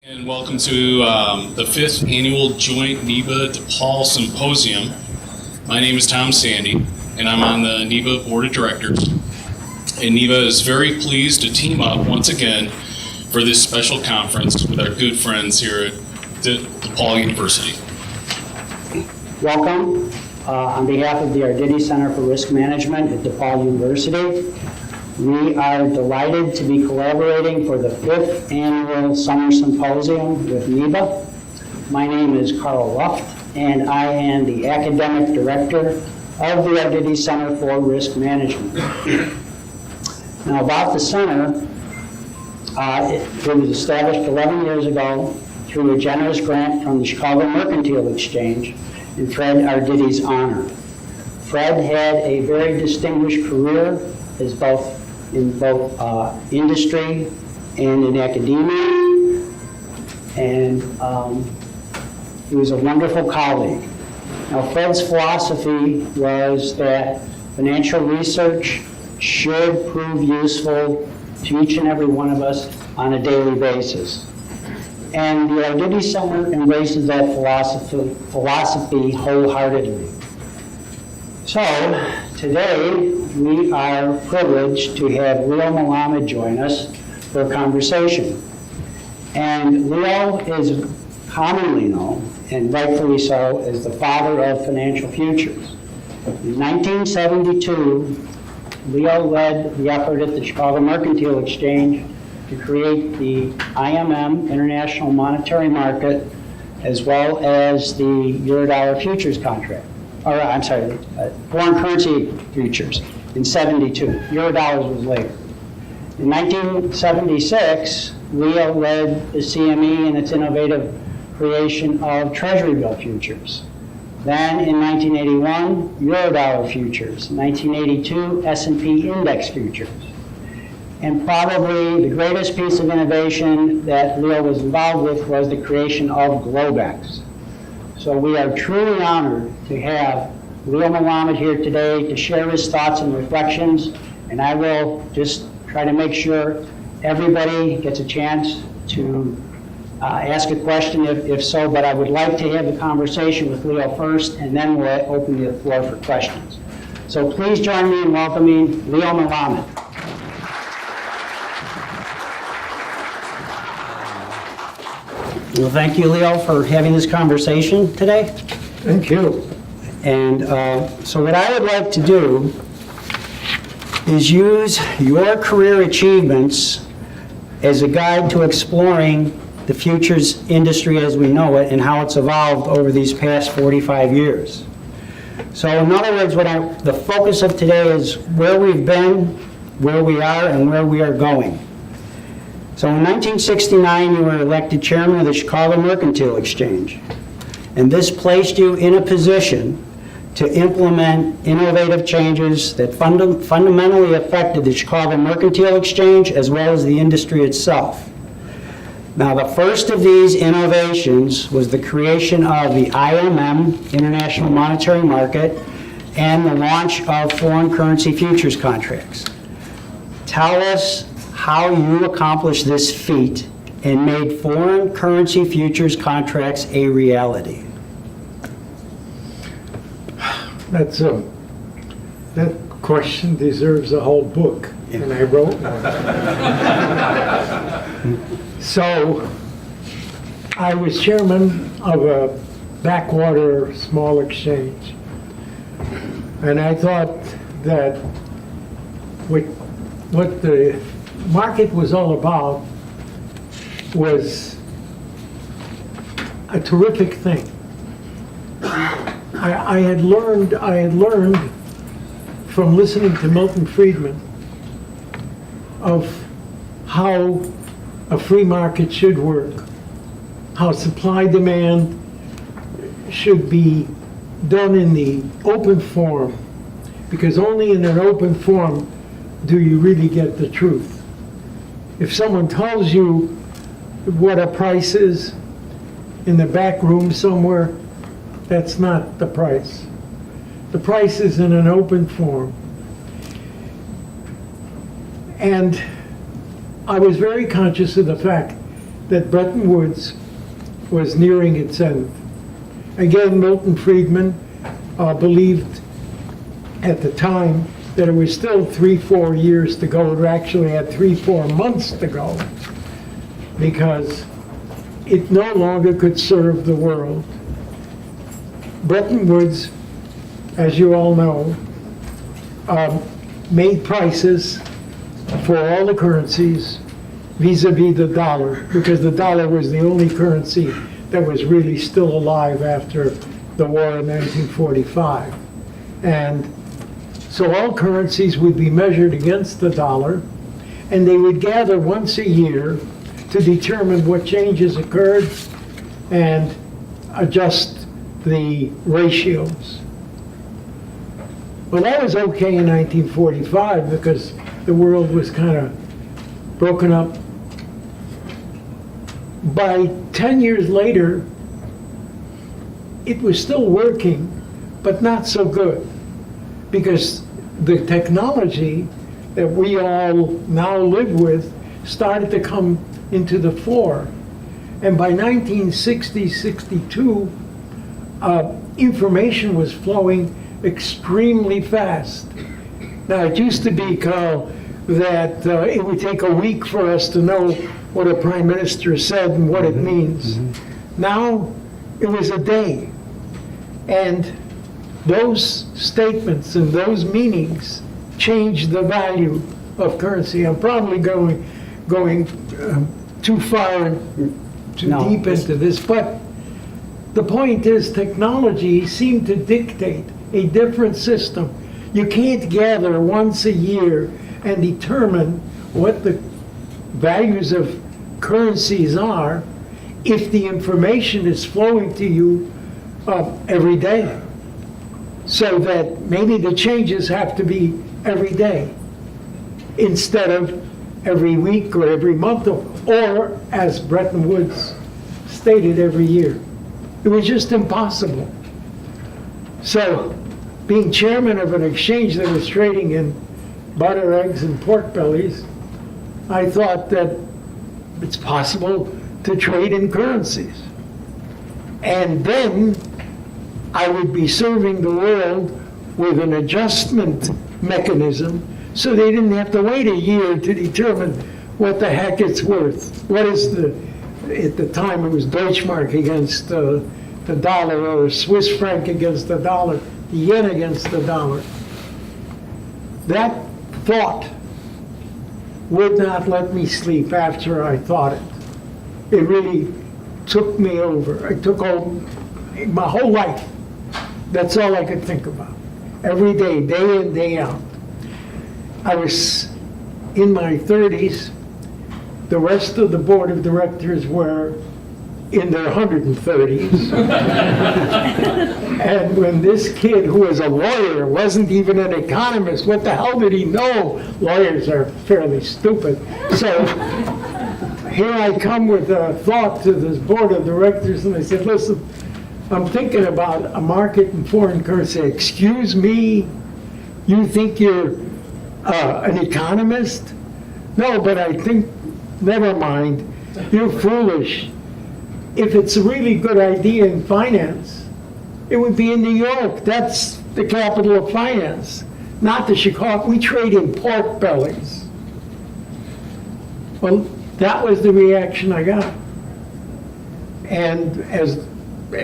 And welcome to the 5th Annual Joint NIBA DePaul Symposium. My name is Tom Sandy, and I'm on the NIBA Board of Directors. And NIBA is very pleased to team up once again for this special conference with our good friends here at DePaul University. Welcome. On behalf of the ARDITTI Center for Risk Management at DePaul University, we are delighted to be collaborating for the 5th Annual Summer Symposium with NIBA. My name is Carl Luft, and I am the Academic Director of the ARDITTI Center for Risk Management. Now, about the center, it was established 11 years ago through a generous grant from the Chicago Mercantile Exchange in Fred Arditti's honor. Fred had a very distinguished career as in both industry and in academia, and he was a wonderful colleague. Now, Fred's philosophy was that financial research should prove useful to each and every one of us on a daily basis. And the ARDITTI Center embraces that philosophy wholeheartedly. So, today we are privileged to have Leo Melamed join us for a conversation. And Leo is commonly known, and rightfully so, as the father of financial futures. In 1972, Leo led the effort at the Chicago Mercantile Exchange to create the IMM, International Monetary Market, as well as the Eurodollar futures contract. Foreign currency futures in 72. Eurodollars was later. In 1976, Leo led the CME in its innovative creation of Treasury bill futures. Then in 1981, Eurodollar futures. 1982, S&P index futures. And probably the greatest piece of innovation that Leo was involved with was the creation of Globex. So we are truly honored to have Leo Melamed here today to share his thoughts and reflections, and I will just try to make sure everybody gets a chance to ask a question if so, but I would like to have the conversation with Leo first, and then we'll open the floor for questions. So please join me in welcoming Leo Melamed. Well, thank you, Leo, for having this conversation today. Thank you. And so what I would like to do is use your career achievements as a guide to exploring the futures industry as we know it and how it's evolved over these past 45 years. So in other words, the focus of today is where we've been, where we are, and where we are going. So in 1969, you were elected chairman of the Chicago Mercantile Exchange, and this placed you in a position to implement innovative changes that fundamentally affected the Chicago Mercantile Exchange as well as the industry itself. Now, the first of these innovations was the creation of the IMM, International Monetary Market, and the launch of foreign currency futures contracts. Tell us how you accomplished this feat and made foreign currency futures contracts a reality. That question deserves a whole book, and I wrote one. So, I was chairman of a backwater small exchange, and I thought that what the market was all about was a terrific thing. I had learned from listening to Milton Friedman of how a free market should work, how supply-demand should be done in the open form, because only in an open form do you really get the truth. If someone tells you what a price is in the back room somewhere, that's not the price. The price is in an open form. And I was very conscious of the fact that Bretton Woods was nearing its end. Again, Milton Friedman believed at the time that it was still 3-4 years to go. It actually had 3-4 months to go because it no longer could serve the world. Bretton Woods, as you all know, made prices for all the currencies vis-a-vis the dollar, because the dollar was the only currency that was really still alive after the war in 1945. And so all currencies would be measured against the dollar, and they would gather once a year to determine what changes occurred and adjust the ratios. Well, that was okay in 1945 because the world was kind of broken up. By 10 years later, it was still working, but not so good, because the technology that we all now live with started to come into the fore. And by 1960, 62, information was flowing extremely fast. Now, it used to be, Carl, that it would take a week for us to know what a prime minister said and what it means. Now, it was a day. And those statements and those meanings changed the value of currency. I'm probably going too far and too deep into this, but the point is technology seemed to dictate a different system. You can't gather once a year and determine what the values of currencies are if the information is flowing to you every day. So that maybe the changes have to be every day instead of every week or every month, or as Bretton Woods stated, every year. It was just impossible. So, being chairman of an exchange that was trading in butter, eggs, and pork bellies, I thought that it's possible to trade in currencies. And then I would be serving the world with an adjustment mechanism so they didn't have to wait a year to determine what the heck it's worth. What is at the time it was Deutschmark against the dollar, or Swiss franc against the dollar, the yen against the dollar. That thought would not let me sleep after I thought it. It really took me over. It took over my whole life. That's all I could think about. Every day, day in, day out. I was in my 30s. The rest of the board of directors were in their 130s. And when this kid, who was a lawyer, wasn't even an economist, what the hell did he know? Lawyers are fairly stupid. So here I come with a thought to this board of directors, and they said, listen, I'm thinking about a market in foreign currency. Excuse me? You think you're an economist? No, but I think, never mind. You're foolish. If it's a really good idea in finance, it would be in New York. That's the capital of finance, not the Chicago. We trade in pork bellies. Well, that was the reaction I got. And as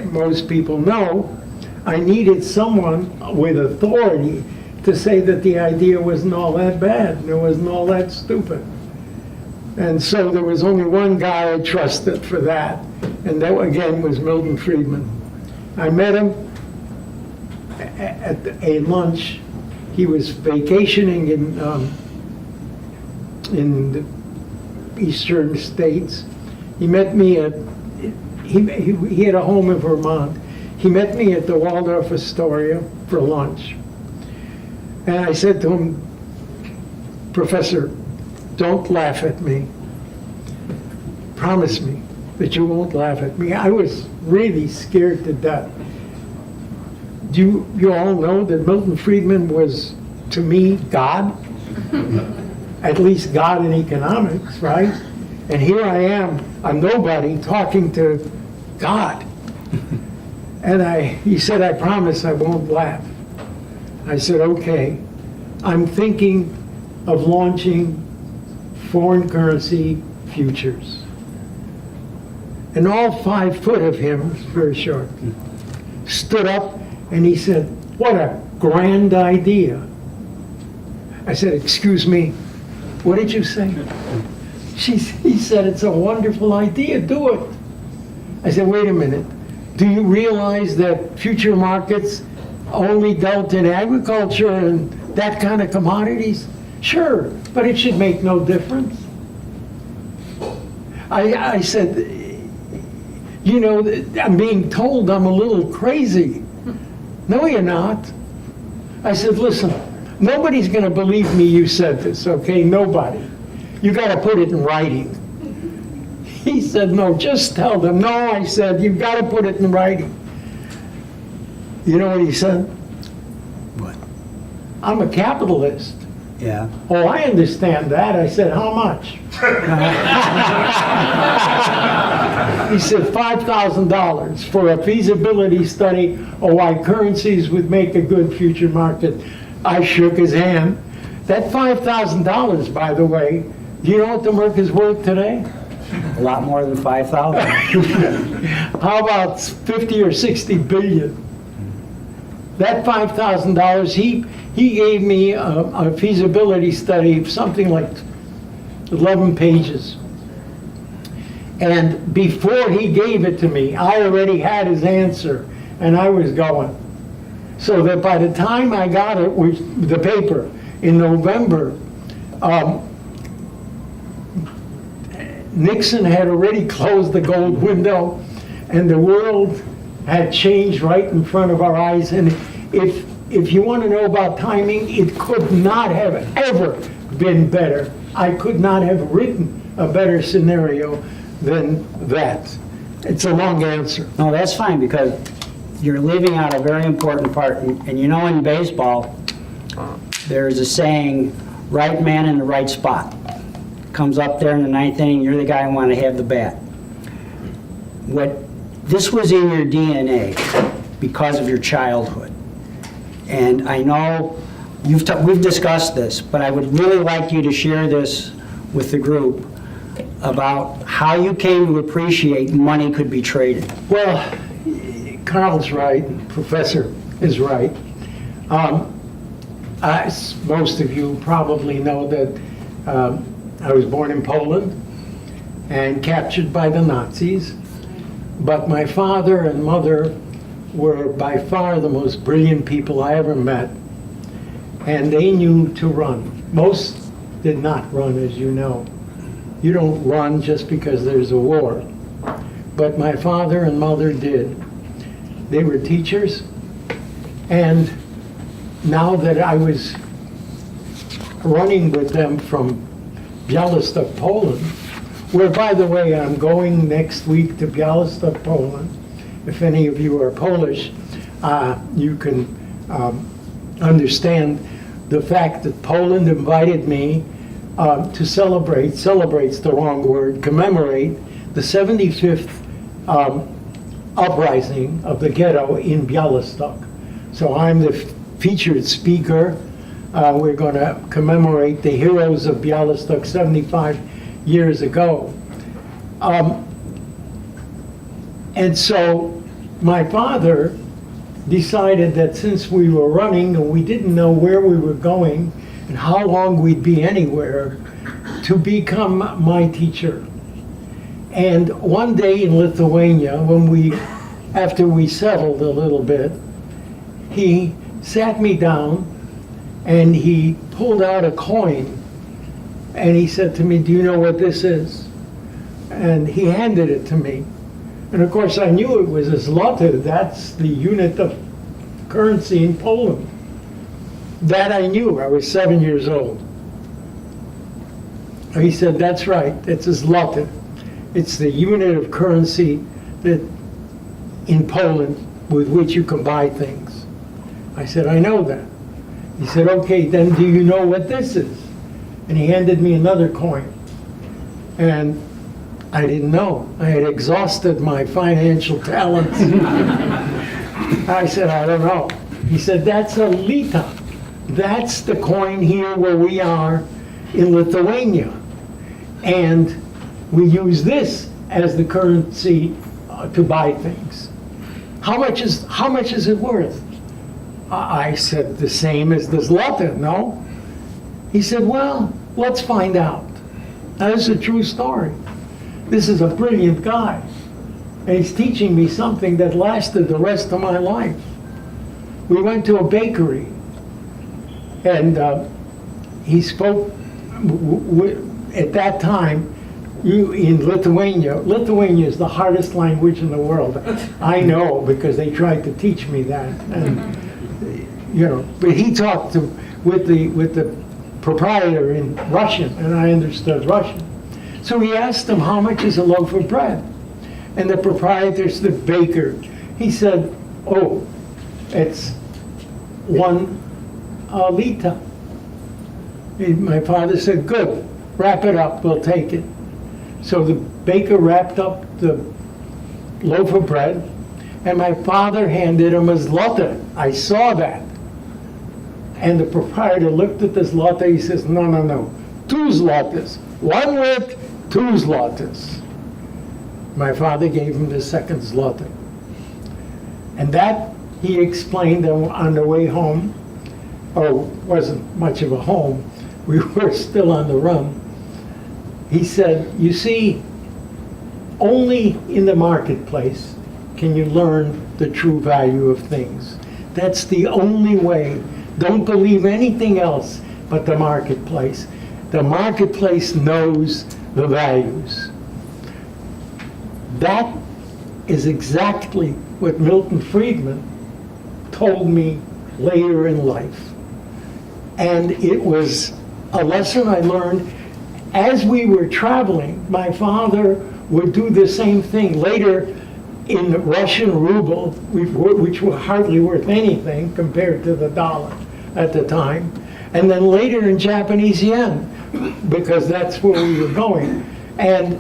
most people know, I needed someone with authority to say that the idea wasn't all that bad and it wasn't all that stupid. And so there was only one guy I trusted for that, and that again was Milton Friedman. I met him at a lunch. He was vacationing in the eastern states. He met me at, he had a home in Vermont. He met me at the Waldorf Astoria for lunch. And I said to him, Professor, don't laugh at me. Promise me that you won't laugh at me. I was really scared to death. Do you all know that Milton Friedman was, to me, God? At least God in economics, right? And here I am, a nobody, talking to God. And he said, I promise I won't laugh. I said, okay. I'm thinking of launching foreign currency futures. And all 5 foot of him, very short, stood up and he said, what a grand idea. I said, excuse me, what did you say? He said, it's a wonderful idea, do it. I said, wait a minute, do you realize that future markets only dealt in agriculture and that kind of commodities? Sure, but it should make no difference. I said, you know, I'm being told I'm a little crazy. No, you're not. I said, listen, nobody's going to believe me you said this, okay? Nobody. You got to put it in writing. He said, no, just tell them. No, I said, you've got to put it in writing. You know what he said? What? I'm a capitalist. Yeah. Oh, I understand that. I said, how much? He said, $5,000 for a feasibility study of why currencies would make a good future market. I shook his hand. That $5,000, by the way, do you know what the Merc is worth today? A lot more than 5,000. How about 50 or 60 billion? That $5,000, he gave me a feasibility study of something like 11 pages. And before he gave it to me, I already had his answer, and I was going. So that by the time I got it, the paper, in November, Nixon had already closed the gold window, and the world had changed right in front of our eyes. And if you want to know about timing, it could not have ever been better. I could not have written a better scenario than that. It's a long answer. No, that's fine, because you're leaving out a very important part. And you know, in baseball, there's a saying, right man in the right spot. Comes up there in the 9th inning, you're the guy who want to have the bat. This was in your DNA because of your childhood. And I know we've discussed this, but I would really like you to share this with the group about how you came to appreciate money could be traded. Well, Carl's right, Professor is right. As most of you probably know that I was born in Poland and captured by the Nazis, but my father and mother were by far the most brilliant people I ever met, and they knew to run. Most did not run, as you know. You don't run just because there's a war. But my father and mother did. They were teachers, and now that I was running with them from Białystok, Poland, where, by the way, I'm going next week to Białystok, Poland. If any of you are Polish, you can understand the fact that Poland invited me to celebrate's the wrong word, commemorate the 75th uprising of the ghetto in Białystok. So I'm the featured speaker. We're going to commemorate the heroes of Białystok 75 years ago. And so my father decided that since we were running and we didn't know where we were going and how long we'd be anywhere, to become my teacher. And one day in Lithuania, after we settled a little bit, he sat me down and he pulled out a coin and he said to me, "Do you know what this is?" And he handed it to me. And of course I knew it was a zloty. That's the unit of currency in Poland. That I knew. I was 7 years old. He said, "That's right, it's a zloty. It's the unit of currency that in Poland with which you can buy things." I said, "I know that." He said, "Okay, then do you know what this is?" And he handed me another coin. And I didn't know. I had exhausted my financial talents. I said, I don't know. He said, that's a lita. That's the coin here where we are in Lithuania. And we use this as the currency to buy things. How much is it worth? I said, the same as the zloty, no? He said, well, let's find out. Now, this is a true story. This is a brilliant guy. And he's teaching me something that lasted the rest of my life. We went to a bakery, and he spoke, at that time, in Lithuania is the hardest language in the world. I know, because they tried to teach me that. And, you know, but he talked with the proprietor in Russian, and I understood Russian. So he asked him, how much is a loaf of bread? And the proprietor's the baker. He said, oh, it's 1 lita. And my father said, good, wrap it up, we'll take it. So the baker wrapped up the loaf of bread, and my father handed him a zloty. I saw that. And the proprietor looked at the zloty, he says, no, 2 zlotys. 1 with 2 zlotys. My father gave him the second zloty. And that, he explained on the way home, or wasn't much of a home, we were still on the run. He said, you see, only in the marketplace can you learn the true value of things. That's the only way. Don't believe anything else but the marketplace. The marketplace knows the values. That is exactly what Milton Friedman told me later in life. And it was a lesson I learned as we were traveling. My father would do the same thing later in Russian ruble, which were hardly worth anything compared to the dollar at the time, and then later in Japanese yen, because that's where we were going. And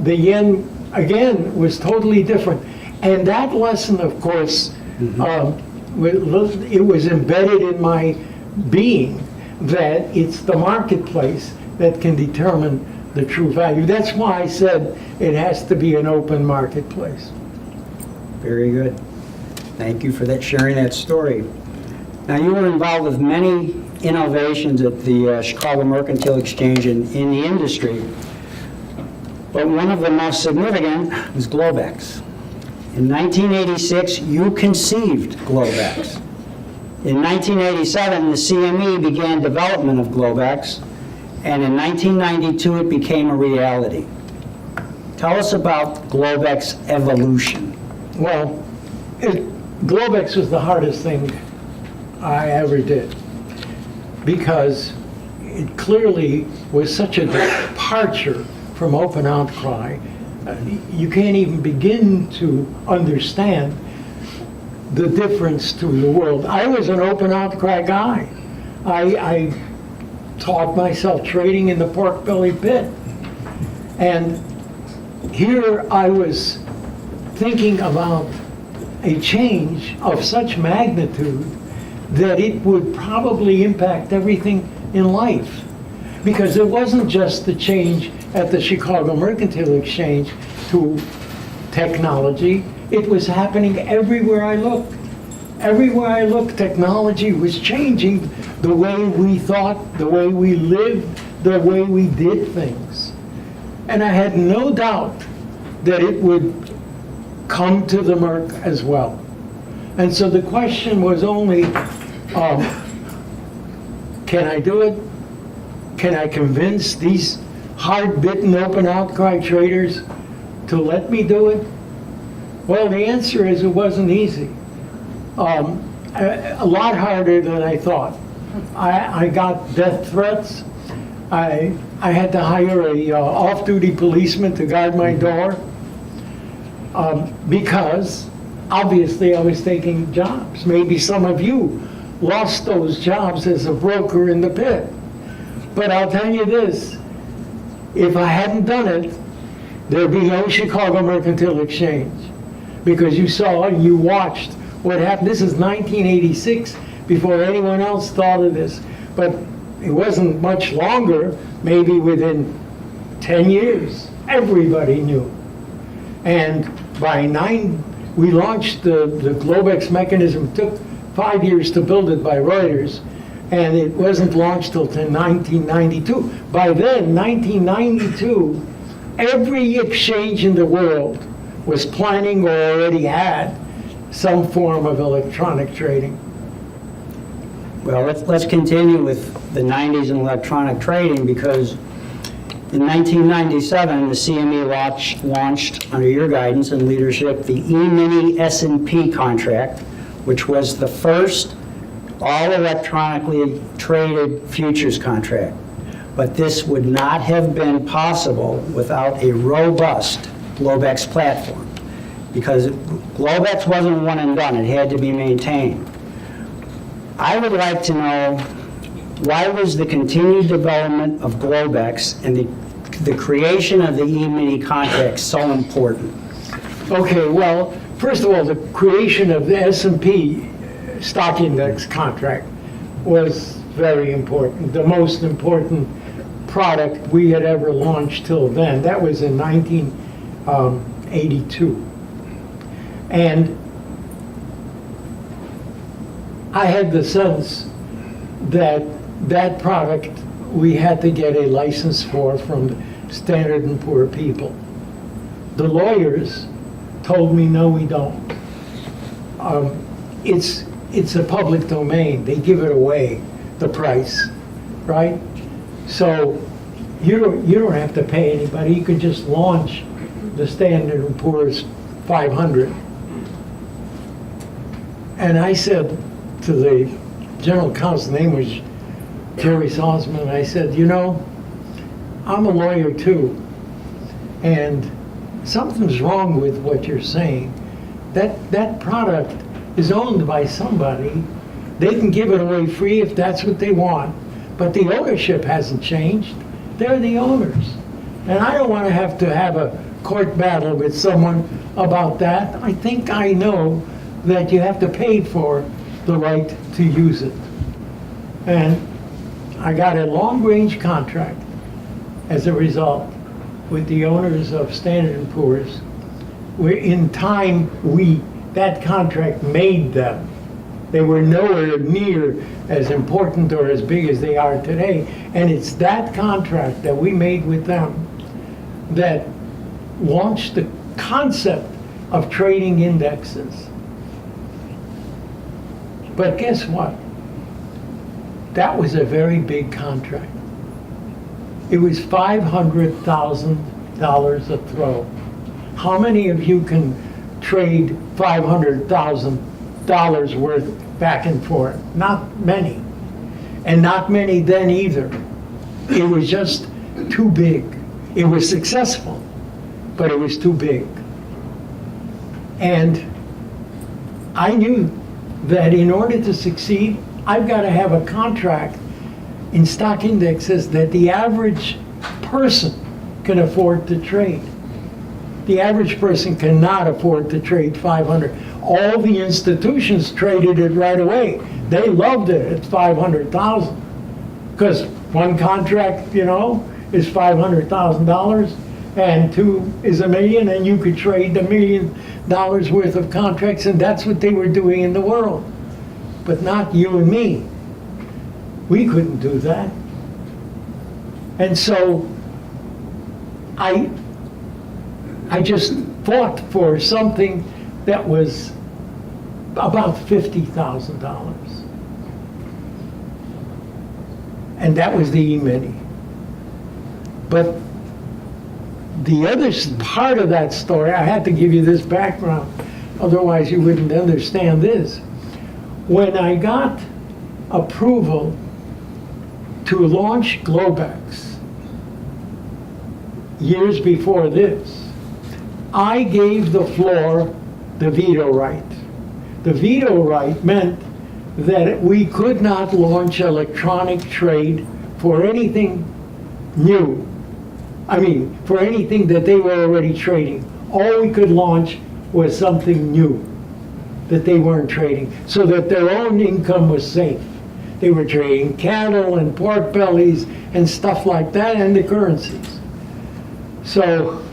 the yen, again, was totally different. And that lesson, of course, it was embedded in my being that it's the marketplace that can determine the true value. That's why I said it has to be an open marketplace. Very good. Thank you for that, sharing that story. Now, you were involved with many innovations at the Chicago Mercantile Exchange in the industry, but one of the most significant was Globex. In 1986, you conceived Globex. In 1987, the CME began development of Globex, and in 1992, it became a reality. Tell us about Globex evolution. Well, Globex was the hardest thing I ever did, because it clearly was such a departure from open outcry. You can't even begin to understand the difference to the world. I was an open outcry guy. I taught myself trading in the pork belly pit. And here I was thinking about a change of such magnitude that it would probably impact everything in life. Because it wasn't just the change at the Chicago Mercantile Exchange to technology, it was happening everywhere I looked. Everywhere I looked, technology was changing the way we thought, the way we lived, the way we did things. And I had no doubt that it would come to the Merc as well. And so the question was only, can I do it? Can I convince these hard-bitten open outcry traders to let me do it? Well, the answer is it wasn't easy. A lot harder than I thought. I got death threats. I had to hire a off-duty policeman to guard my door because obviously I was taking jobs. Maybe some of you lost those jobs as a broker in the pit. But I'll tell you this, if I hadn't done it, there'd be no Chicago Mercantile Exchange. Because you watched what happened. This is 1986, before anyone else thought of this. But it wasn't much longer, maybe within 10 years, everybody knew. And we launched the Globex mechanism. It took 5 years to build it by Reuters, and it wasn't launched till 1992. By then, 1992, every exchange in the world was planning or already had some form of electronic trading. Well, let's continue with the 90s and electronic trading, because in 1997, the CME launched, under your guidance and leadership, the E-mini S&P contract, which was the first all-electronically traded futures contract. But this would not have been possible without a robust Globex platform, because Globex wasn't one and done. It had to be maintained. I would like to know, why was the continued development of Globex and the creation of the E-mini contract so important? Okay, well, first of all, the creation of the S&P stock index contract was very important, the most important product we had ever launched till then. That was in 1982. And I had the sense that that product we had to get a license for from the Standard & Poor people. The lawyers told me, no, we don't. It's a public domain. They give it away, the price, right? So you don't have to pay anybody. You could just launch the Standard & Poor's 500. And I said to the general counsel, name was Jerry Salzman, I said, you know, I'm a lawyer too, and something's wrong with what you're saying. That product is owned by somebody. They can give it away free if that's what they want, but the ownership hasn't changed. They're the owners. And I don't want to have a court battle with someone about that. I think I know that you have to pay for the right to use it. And I got a long-range contract as a result with the owners of Standard & Poor's, where in time that contract made them. They were nowhere near as important or as big as they are today. And it's that contract that we made with them that launched the concept of trading indexes. But guess what? That was a very big contract. It was $500,000 a throw. How many of you can trade $500,000 worth back and forth? Not many. And not many then either. It was just too big. It was successful, but it was too big. And I knew that in order to succeed, I've got to have a contract in stock indexes that the average person can afford to trade. The average person cannot afford to trade 500. All the institutions traded it right away. They loved it at 500,000, because one contract, is $500,000 and two is $1 million, and you could trade $1 million worth of contracts, and that's what they were doing in the world. But not you and me. We couldn't do that. And so I just fought for something that was about $50,000. And that was the E-mini. But the other part of that story, I had to give you this background, otherwise you wouldn't understand this. When I got approval to launch Globex years before this, I gave the floor the veto right. The veto right meant that we could not launch electronic trade for anything new I mean, for anything that they were already trading. All we could launch was something new that they weren't trading, so that their own income was safe. They were trading cattle and pork bellies and stuff like that, and the currencies. So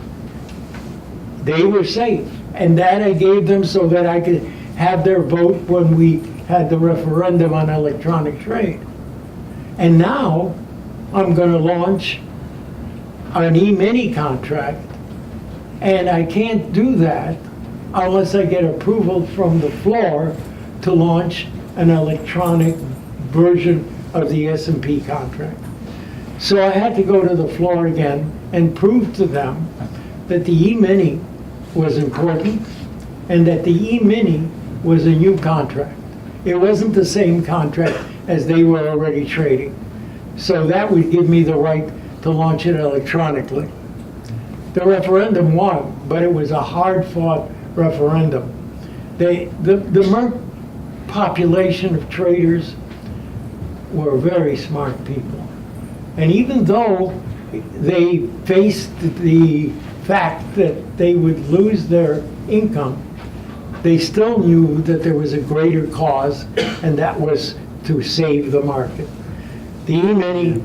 they were safe, and that I gave them so that I could have their vote when we had the referendum on electronic trade. And now I'm going to launch an E-mini contract, and I can't do that unless I get approval from the floor to launch an electronic version of the S&P contract. So I had to go to the floor again and prove to them that the E-mini was important and that the E-mini was a new contract. It wasn't the same contract as they were already trading. So that would give me the right to launch it electronically. The referendum won, but it was a hard-fought referendum. The Merck population of traders were very smart people. And even though they faced the fact that they would lose their income, they still knew that there was a greater cause, and that was to save the market. The E-mini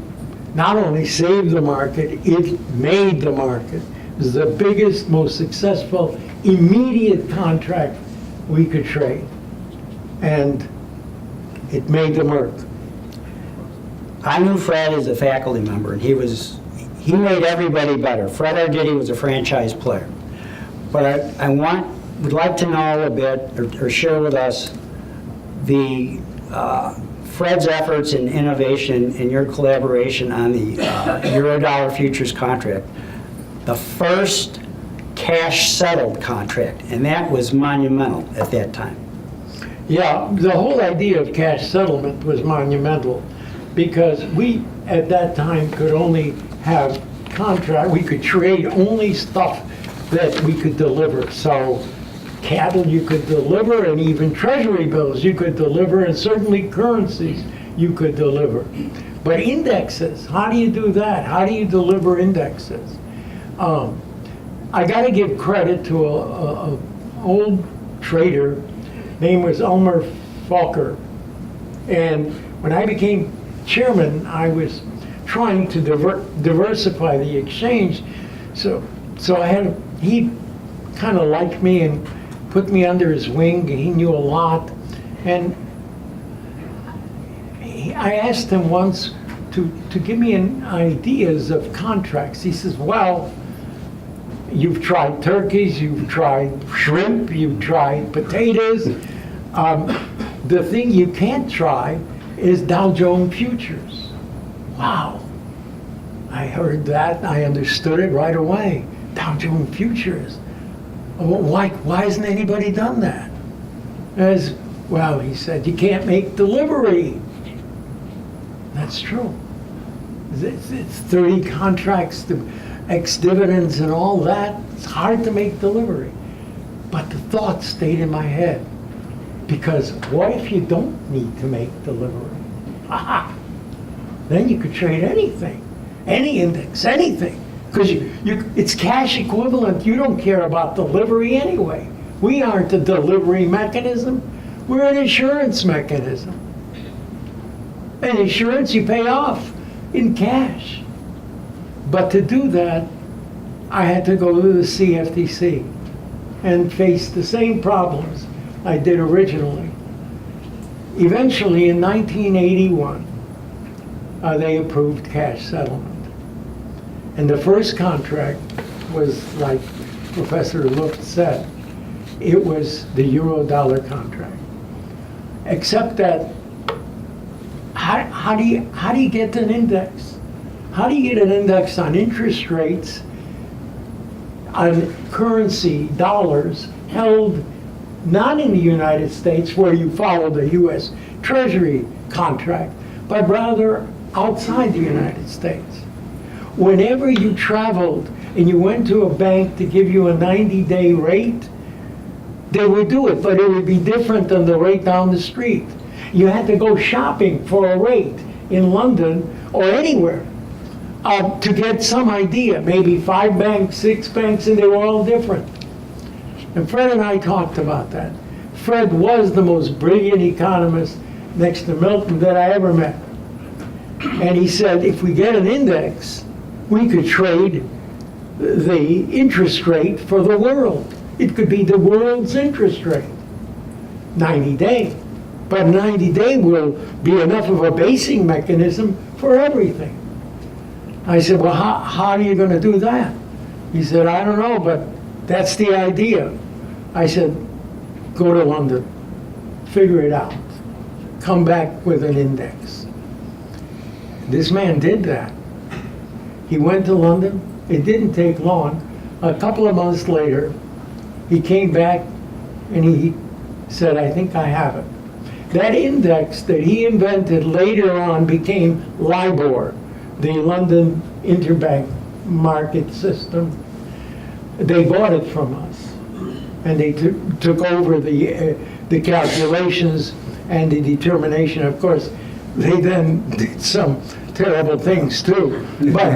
not only saved the market, it made the market. It was the biggest, most successful, immediate contract we could trade. And it made the Merck. I knew Fred as a faculty member, and he made everybody better. Fred ARDITTI was a franchise player. But I would like to know a bit, or share with us, the Fred's efforts in innovation and your collaboration on the Eurodollar futures contract. The first cash-settled contract, and that was monumental at that time. Yeah, the whole idea of cash settlement was monumental because we, at that time, could only have we could trade only stuff that we could deliver. So cattle you could deliver, and even treasury bills you could deliver, and certainly currencies you could deliver. But indexes, how do you do that? How do you deliver indexes? I got to give credit to a old trader. Name was Elmer Falker. And when I became chairman, I was trying to diversify the exchange. So he kind of liked me and put me under his wing. He knew a lot. And I asked him once to give me ideas of contracts. He says, well, you've tried turkeys, you've tried shrimp, you've tried potatoes. The thing you can't try is Dow Jones futures. Wow. I heard that, and I understood it right away. Dow Jones futures. Why hasn't anybody done that? Well, he said, you can't make delivery. That's true. It's 30 contracts to ex-dividends and all that. It's hard to make delivery. But the thought stayed in my head. Because what if you don't need to make delivery? Aha! Then you could trade anything, any index, anything. Because it's cash equivalent. You don't care about delivery anyway. We aren't a delivery mechanism. We're an insurance mechanism. And insurance you pay off in cash. But to do that, I had to go to the CFTC and face the same problems I did originally. Eventually, in 1981, they approved cash settlement. And the first contract was, like Professor Luft said, it was the Eurodollar contract. Except that, how do you get an index? How do you get an index on interest rates, on currency, dollars, held not in the United States where you follow the U.S. Treasury contract, but rather outside the United States? Whenever you traveled and you went to a bank to give you a 90-day rate, they would do it, but it would be different than the rate down the street. You had to go shopping for a rate in London or anywhere. to get some idea, maybe 5 banks, 6 banks, and they were all different. And Fred and I talked about that. Fred was the most brilliant economist next to Milton that I ever met. And he said, if we get an index, we could trade the interest rate for the world. It could be the world's interest rate, 90-day. But 90-day will be enough of a basing mechanism for everything. I said, well, how are you going to do that? He said, I don't know, but that's the idea. I said, go to London, figure it out, come back with an index. This man did that. He went to London. It didn't take long. A couple of months later, he came back and he said, I think I have it. That index that he invented later on became LIBOR, the London Interbank Market System. They bought it from us, and they took over the calculations and the determination. Of course, they then did some terrible things too. But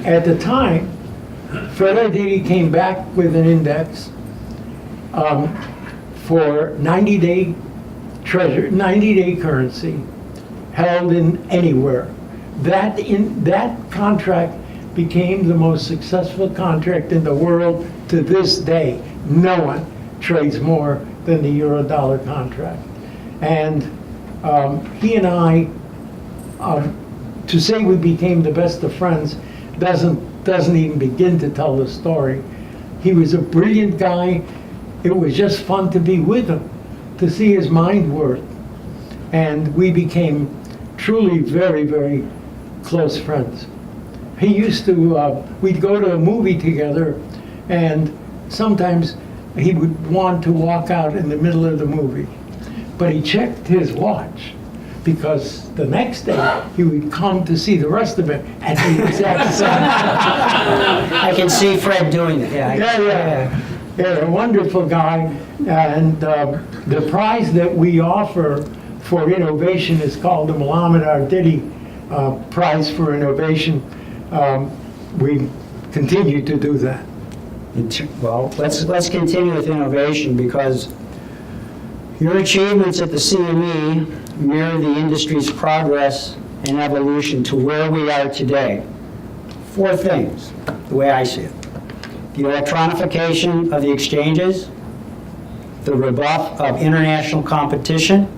at the time, Fred Arditi came back with an index for 90-day treasury, 90-day currency held in anywhere. That contract became the most successful contract in the world to this day. No one trades more than the euro-dollar contract. And he and I, to say we became the best of friends doesn't even begin to tell the story. He was a brilliant guy. It was just fun to be with him, to see his mind work. And we became truly very, very close friends. He used to, we'd go to a movie together, and sometimes he would want to walk out in the middle of the movie. But he checked his watch, because the next day he would come to see the rest of it at the exact same time. I can see Fred doing it, Yeah, a wonderful guy. And the prize that we offer for innovation is called the Melamed ARDITTI Prize for Innovation. We continue to do that. Well, let's continue with innovation, because your achievements at the CME mirror the industry's progress and evolution to where we are today. 4 things, the way I see it. The electronification of the exchanges, the rebuff of international competition,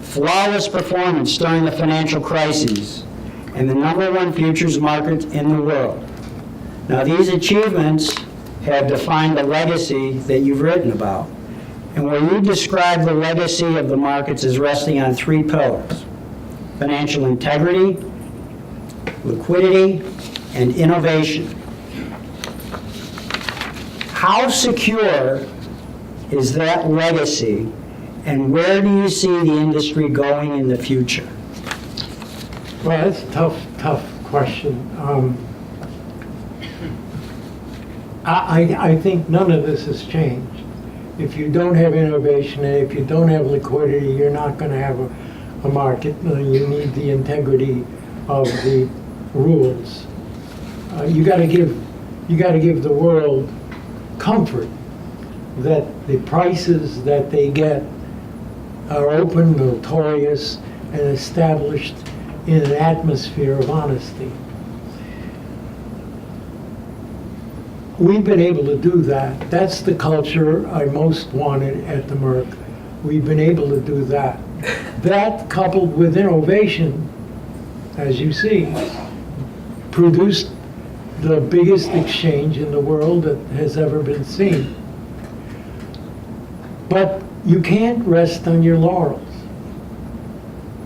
flawless performance during the financial crises, and the #1 futures market in the world. Now, these achievements have defined the legacy that you've written about. And where you describe the legacy of the markets as resting on 3 pillars: financial integrity, liquidity, and innovation. How secure is that legacy, and where do you see the industry going in the future? Well, that's a tough question. I think none of this has changed. If you don't have innovation and if you don't have liquidity, you're not going to have a market. You need the integrity of the rules. You got to give the world comfort that the prices that they get are open, notorious, and established in an atmosphere of honesty. We've been able to do that. That's the culture I most wanted at the Merck. We've been able to do that. That, coupled with innovation, as you see, produced the biggest exchange in the world that has ever been seen. But you can't rest on your laurels.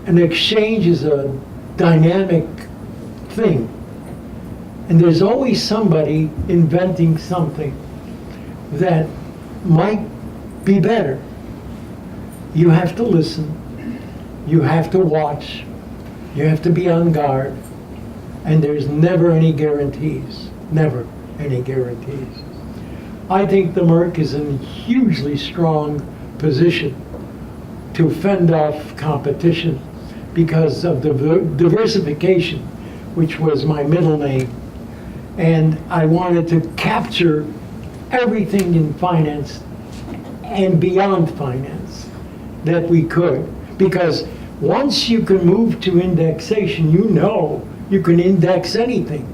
An exchange is a dynamic thing. And there's always somebody inventing something that might be better. You have to listen. You have to watch. You have to be on guard. And there's never any guarantees. Never any guarantees. I think the Merck is in a hugely strong position to fend off competition because of the diversification which was my middle name. And I wanted to capture everything in finance and beyond finance that we could. Because once you can move to indexation, you know you can index anything.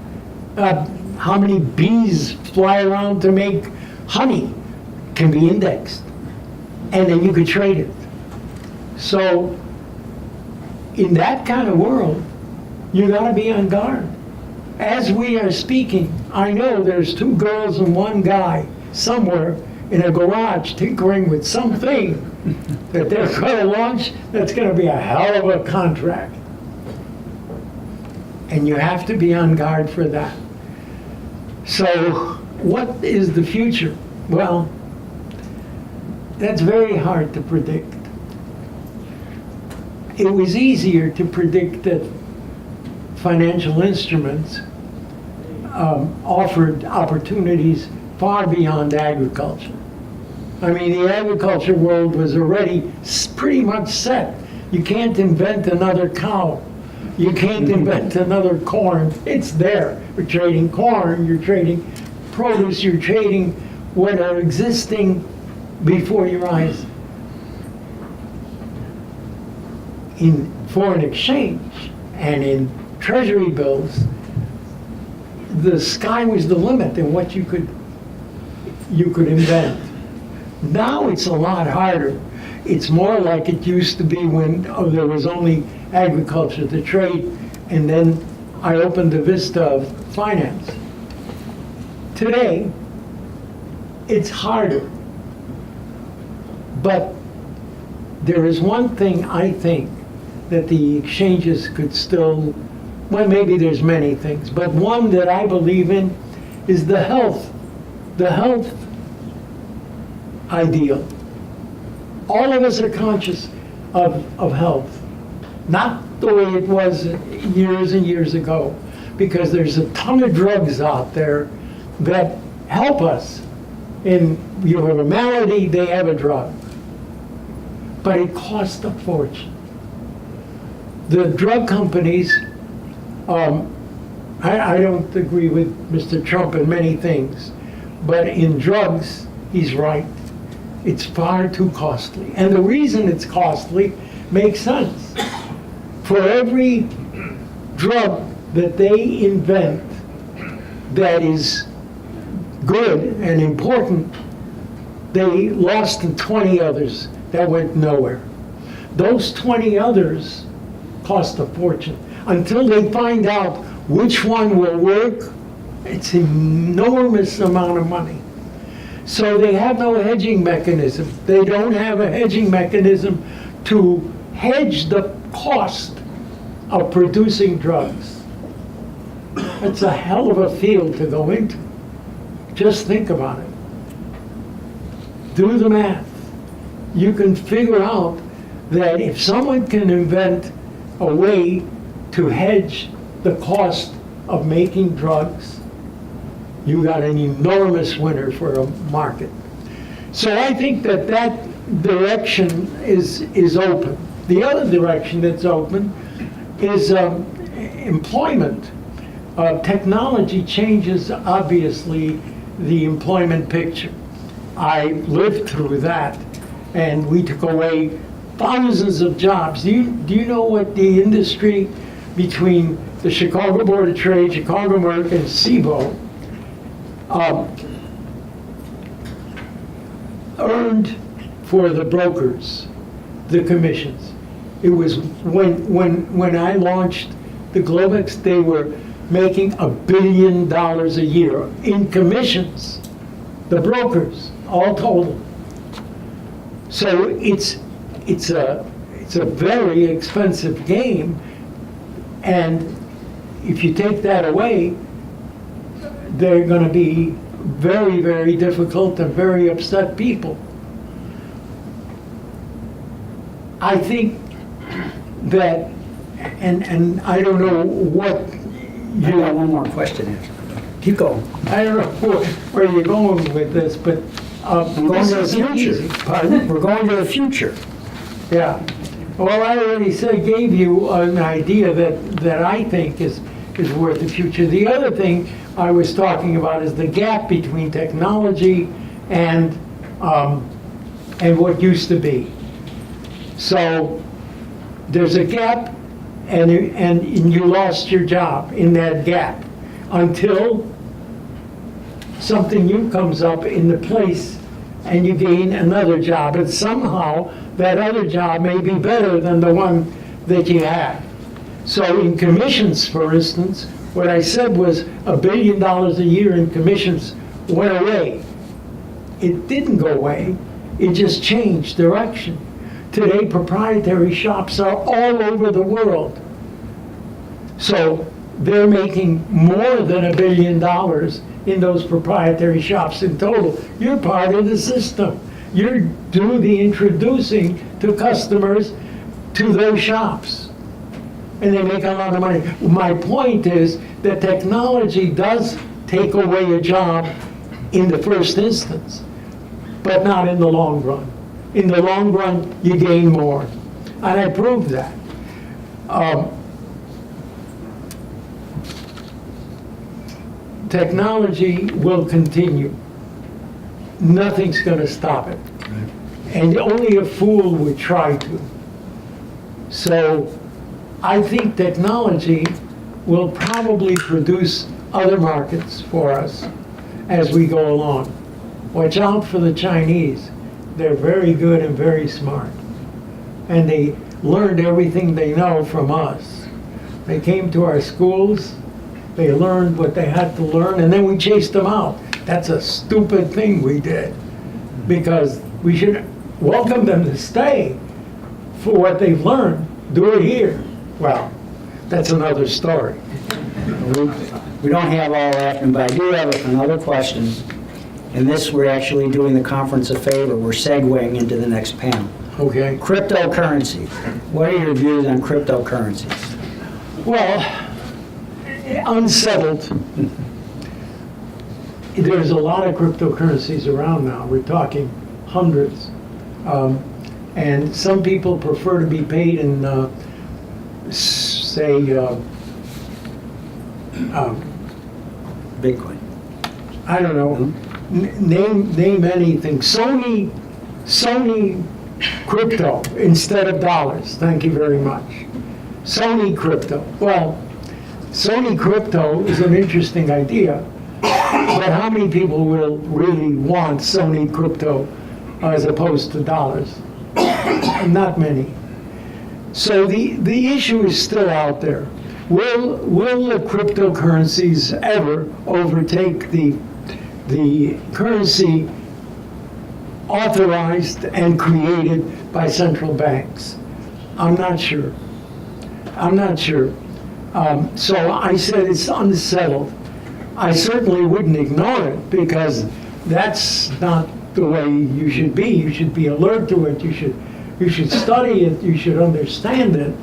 How many bees fly around to make honey can be indexed. And then you could trade it. So in that kind of world, you gotta be on guard. As we are speaking, I know there's 2 girls and 1 guy somewhere in a garage tinkering with something that they're gonna launch that's gonna be a hell of a contract. And you have to be on guard for that. So what is the future? Well, that's very hard to predict. It was easier to predict that financial instruments offered opportunities far beyond agriculture. I mean, the agriculture world was already pretty much set. You can't invent another cow. You can't invent another corn. It's there. You're trading corn, you're trading produce, you're trading what are existing before your eyes. In foreign exchange and in treasury bills, the sky was the limit in what you could invent. Now it's a lot harder. It's more like it used to be when there was only agriculture to trade, and then I opened the vista of finance. Today, it's harder. But there is one thing I think that the exchanges could still, well, maybe there's many things, but one that I believe in is the health ideal. All of us are conscious of health, not the way it was years and years ago, because there's a ton of drugs out there that help us. And you have a malady, they have a drug. But it costs a fortune. The drug companies, I don't agree with Mr. Trump in many things, but in drugs, he's right. It's far too costly. And the reason it's costly makes sense. For every drug that they invent that is good and important, they lost 20 others that went nowhere. Those 20 others cost a fortune. Until they find out which one will work, it's an enormous amount of money. So they have no hedging mechanism. They don't have a hedging mechanism to hedge the cost of producing drugs. It's a hell of a field to go into. Just think about it. Do the math. You can figure out that if someone can invent a way to hedge the cost of making drugs, you got an enormous winner for a market. So I think that direction is open. The other direction that's open is employment. Technology changes, obviously, the employment picture. I lived through that, and we took away thousands of jobs. Do you know what the industry between the Chicago Board of Trade, Chicago Merc, and SIBO earned for the brokers, the commissions? It was when I launched the Globex, they were making $1 billion a year in commissions, the brokers, all total. So it's a very expensive game, and if you take that away, they're going to be very, very difficult and very upset people. I think that, and I don't know what I got one more question after. Keep going. I don't know where you're going with this, but We're going to the this isn't future. easy. Pardon? We're going to the future. Yeah. Well, I already gave you an idea that I think is is worth the future. The other thing I was talking about is the gap between technology and what used to be. So there's a gap, and you lost your job in that gap until something new comes up in the place and you gain another job. And somehow that other job may be better than the one that you had. So in commissions, for instance, what I said was $1 billion a year in commissions went away. It didn't go away, it just changed direction. Today, proprietary shops are all over the world. So they're making more than $1 billion in those proprietary shops in total. You're part of the system. You're doing the introducing to customers to those shops. And they make a lot of money. My point is that technology does take away a job in the first instance, but not in the long run. In the long run, you gain more. And I proved that. Technology will continue. Nothing's going to stop it. And only a fool would try to. So I think technology will probably produce other markets for us as we go along. Watch out for the Chinese. They're very good and very smart. And they learned everything they know from us. They came to our schools, they learned what they had to learn, and then we chased them out. That's a stupid thing we did, because we should welcome them to stay for what they've learned. Do it here. Well, that's another story. We don't have all that, but I do have another question. And this, we're actually doing the conference a favor. We're segueing into the next panel. Okay? Cryptocurrency. What are your views on cryptocurrencies? Well, unsettled. There's a lot of cryptocurrencies around now. We're talking hundreds. And some people prefer to be paid in, say, Bitcoin. I don't know, name anything. Sony crypto instead of dollars. Thank you very much. Sony crypto. Well, Sony crypto is an interesting idea, but how many people will really want Sony crypto as opposed to dollars? Not many. So the issue is still out there. Will the cryptocurrencies ever overtake the currency authorized and created by central banks? I'm not sure. I'm not sure. So I said it's unsettled. I certainly wouldn't ignore it, because that's not the way you should be. You should be alert to it. You should study it. You should understand it,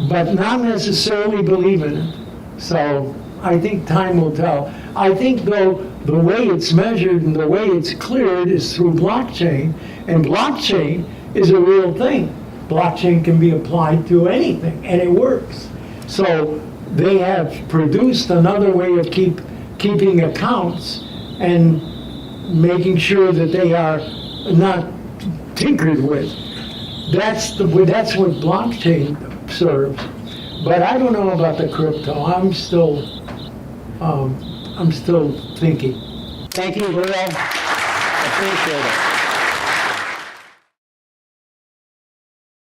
but not necessarily believe in it. So I think time will tell. I think, though, the way it's measured and the way it's cleared is through blockchain, and blockchain is a real thing. Blockchain can be applied to anything, and it works. So they have produced another way of keeping accounts and making sure that they are not tinkered with. That's what blockchain serves. But I don't know about the crypto. I'm still thinking. Thank you, Leo. Appreciate it.